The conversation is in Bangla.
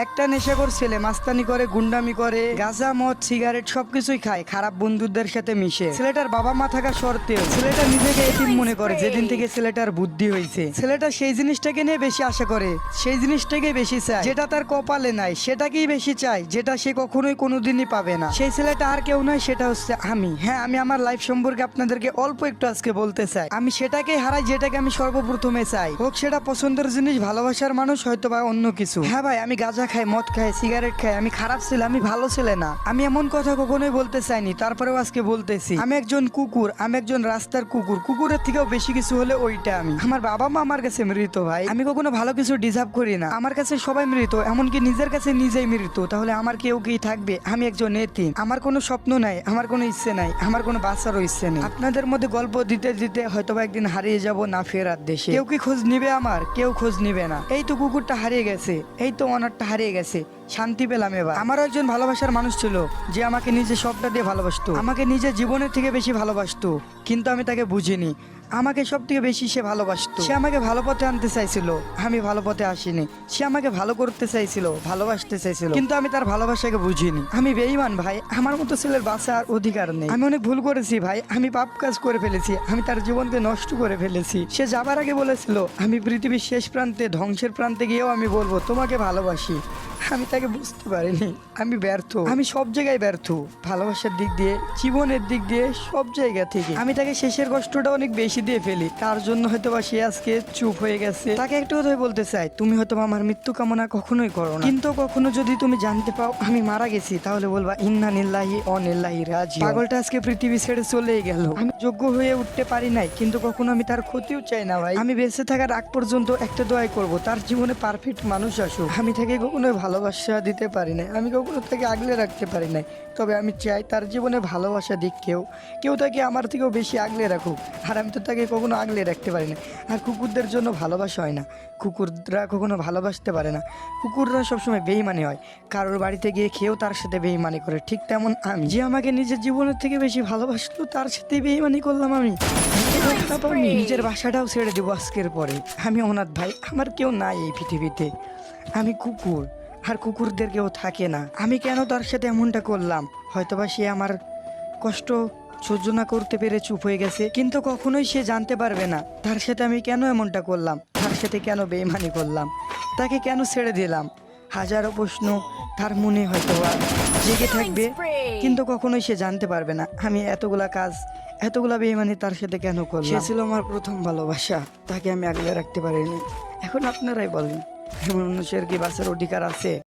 একটা নেশাখোর ছেলে মাস্তানি করে, গুন্ডামি করে, গাঁজা মদ সিগারেট সবকিছুই খায়, খারাপ বন্ধুদের সাথে মিশে। ছেলেটার বাবা মা থাকা সত্ত্বেও ছেলেটা নিজেকে এতিম মনে করে। যেদিন থেকে ছেলেটার বুদ্ধি হয়েছে, ছেলেটা সেই জিনিসটাকে নিয়ে বেশি আশা করে, সেই জিনিসটাকে বেশি চায়, যেটা তার কপালে নাই সেটাকেই বেশি চায়, যেটা সে কখনোই কোনোদিনই পাবে না। সেই ছেলেটা আর কেউ নয়, সেটা হচ্ছে আমি। হ্যাঁ, আমি আমার লাইফ সম্পর্কে আপনাদেরকে অল্প একটু আজকে বলতে চাই। আমি সেটাকেই হারাই যেটাকে আমি সর্বপ্রথমে চাই, হোক সেটা পছন্দের জিনিস, ভালোবাসার মানুষ, হয়তো বা অন্য কিছু। হ্যাঁ ভাই, আমি গাঁজা খাই, মদ খাই, সিগারেট খাই, আমি খারাপ ছেলে, আমি ভালো ছেলে না। আমি এমন কথা কখনোই বলতে চাইনি, তারপরেও আজকে বলতেছি। আমি একজন কুকুর, আমি একজন রাস্তার কুকুর। কুকুরের থেকেও বেশি কিছু হলে ওইটা আমি। আমার বাবা মা আমার কাছে মৃত ভাই। আমি কখনো ভালো কিছু ডিজার্ভ করি না। আমার কাছে সবাই মৃত, এমনকি নিজের কাছে নিজেই মৃত। তাহলে আমার কেউ কি থাকবে? আমি একজন এতিম। আমার কোনো স্বপ্ন নাই, আমার কোনো ইচ্ছে নাই, আমার কোনো বাঁচারও ইচ্ছে নেই। আপনাদের মধ্যে গল্প দিতে দিতে হয়তোবা একদিন হারিয়ে যাব না ফেরার দেশে। কেউ কি খোঁজ নিবে আমার? কেউ খোঁজ নিবে না। এই তো কুকুরটা হারিয়ে গেছে, এই তো অনারটা হারিয়ে গেছে, শান্তি পেলাম এবার। আমারও একজন ভালোবাসার মানুষ ছিল, যে আমাকে নিজে সবটা দিয়ে ভালোবাসতো, আমাকে নিজের জীবনের থেকে বেশি ভালোবাসতো, কিন্তু আমি তাকে বুঝিনি। আমাকে সব থেকে বেশি সে ভালোবাসতো। সে আমাকে ভালো পথে আনতে চাইছিল, আমি ভালো পথে আসিনি। সে আমাকে ভালো করতে চাইছিল, ভালোবাসতে চাইছিল, কিন্তু আমি তার ভালোবাসাকে বুঝিনি। আমি বেঈমান ভাই, আমার মতো ছেলের বাঁচার অধিকার নেই। আমি অনেক ভুল করেছি ভাই, আমি পাপ কাজ করে ফেলেছি, আমি তার জীবনকে নষ্ট করে ফেলেছি। সে যাবার আগে বলেছিল, আমি পৃথিবীর শেষ প্রান্তে, ধ্বংসের প্রান্তে গিয়েও আমি বলবো তোমাকে ভালোবাসি। আমি তাকে বুঝতে পারিনি, আমি ব্যর্থ, আমি সব জায়গায় ব্যর্থ, ভালোবাসার দিক দিয়ে, জীবনের দিক দিয়ে, সব জায়গা থেকে। আমি তাকে শেষের কষ্টটা অনেক বেশি দিয়ে ফেলি, তার জন্য হয়তো বা সে আজকে চুপ হয়ে গেছে। তাকে একটা কথাই বলতে চাই, তুমি হয়তো আমার মৃত্যু কামনা কখনোই করো না, কিন্তু কখনো যদি তুমি জানতে পাও আমি মারা গেছি, তাহলে বলবা ইন্না নিল্লাহি ও নিল্লাহি রাজিউন। পাগলটা আজকে পৃথিবী ছেড়ে চলেই গেল। আমি যোগ্য হয়ে উঠতে পারি নাই, কিন্তু কখনো আমি তার ক্ষতিও চাই না ভাই। আমি বেঁচে থাকার আগ পর্যন্ত একটা দোয়াই করব, তার জীবনে পারফেক্ট মানুষ আসুক। আমি তাকে কখনো ভালোবাসা দিতে পারি নাই, আমি কখনো তাকে আগলে রাখতে পারি নাই, তবে আমি চাই তার জীবনে ভালোবাসা দিক কেউ তাকে আমার থেকেও বেশি আগলে রাখুক। আর আমি তো তাকে কখনো আগলে রাখতে পারি না। আর কুকুরদের জন্য ভালোবাসা হয় না, কুকুররা কখনো ভালোবাসতে পারে না। কুকুররা সবসময় বেইমানি হয়, কারোর বাড়িতে গিয়ে খেয়েও তার সাথে বেইমানি করে। ঠিক তেমন আমি, যে আমাকে নিজের জীবনের থেকে বেশি ভালোবাসতো, তার সাথে বেইমানি করলাম আমি। আমি নিজের বাসাটাও ছেড়ে দেবো আজকের পরে। আমি অনাথ ভাই, আমার কেউ নাই এই পৃথিবীতে। আমি কুকুর, আর কুকুরদের কেউ থাকে না। আমি কেন তার সাথে এমনটা করলাম? হয়তোবা সে আমার কষ্ট সহ্য না করতে পেরে চুপ হয়ে গেছে, কিন্তু কখনোই সে জানতে পারবে না তার সাথে আমি কেন এমনটা করলাম, তার সাথে কেন বেইমানি করলাম, তাকে কেন ছেড়ে দিলাম। হাজারো প্রশ্ন তার মনে হয়তো জেগে থাকবে, কিন্তু কখনোই সে জানতে পারবে না আমি এতগুলা বেইমানি তার সাথে কেন করলাম। সে ছিল আমার প্রথম ভালোবাসা, তাকে আমি আগলে রাখতে পারিনি। এখন আপনারাই বলেন, এমন মানুষের কি বাঁচার অধিকার আছে?